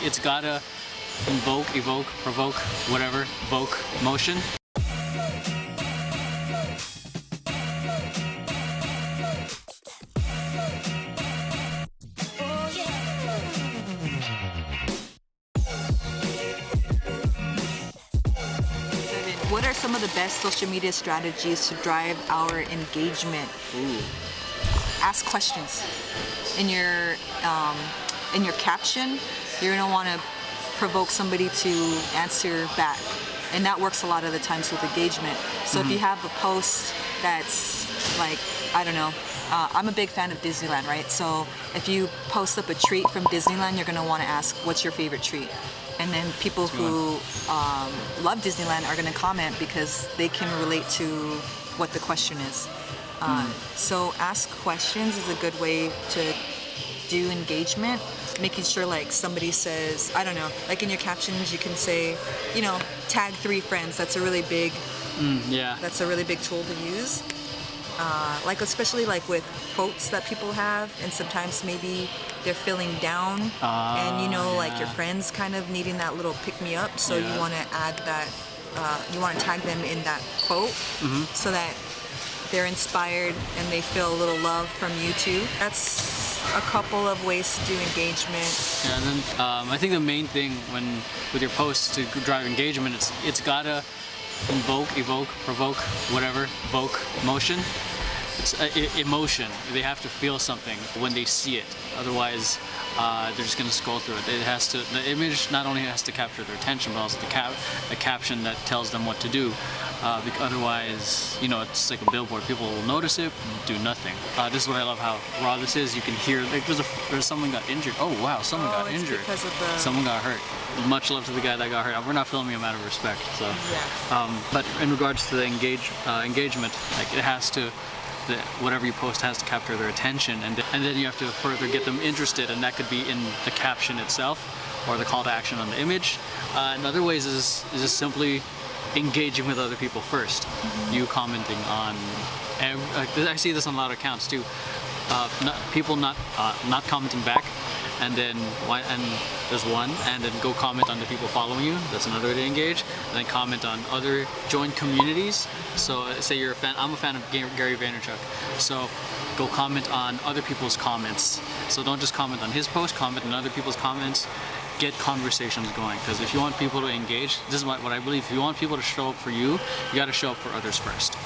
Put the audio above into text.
It's gotta invoke, evoke, provoke, whatever, evoke motion. What are some of the best social media strategies to drive our engagement? Ooh. Ask questions. In your caption, you're gonna want to provoke somebody to answer back, and that works a lot of the times with engagement. So if you have a post that's like, I don't know, I'm a big fan of Disneyland, right? So if you post up a treat from Disneyland, you're gonna want to ask, what's your favorite treat? And then people who love Disneyland are going to comment because they can relate to what the question is. So ask questions is a good way to do engagement. Making sure like somebody says, I don't know, like in your captions you can say, you know, tag 3 friends. That's a really big, that's a really big tool to use. Like especially like with quotes that people have, and sometimes maybe they're feeling down, and you know, like your friends kind of needing that little pick me up, so you want to add that, you want to tag them in that quote, so that they're inspired and they feel a little love from you too. That's a couple of ways to do engagement. Yeah, and then I think the main thing with your posts to drive engagement, it's gotta invoke, evoke, provoke, whatever, evoke motion. It's emotion. They have to feel something when they see it. Otherwise, they're just gonna scroll through it. It has to. The image not only has to capture their attention, but also the caption that tells them what to do. Because otherwise, you know, it's like a billboard. People will notice it, do nothing. This is what I love how raw this is. You can hear like there's someone got injured. Oh wow, someone got injured. Because of the... Someone got hurt. Much love to the guy that got hurt. We're not filming him out of respect. So, but in regards to the engagement, like it has to. Whatever you post has to capture their attention, and then you have to further get them interested, and that could be in the caption itself or the call to action on the image. In other ways is just simply engaging with other people first. You commenting on, I see this on a lot of accounts too, people not commenting back, and then there's one, and then go comment on the people following you. That's another way to engage. And then comment on other join communities. So say you're a fan. I'm a fan of Gary Vaynerchuk. So go comment on other people's comments. So don't just comment on his post. Comment on other people's comments. Get conversations going. Because if you want people to engage, this is what I believe. If you want people to show up for you, you got to show up for others first.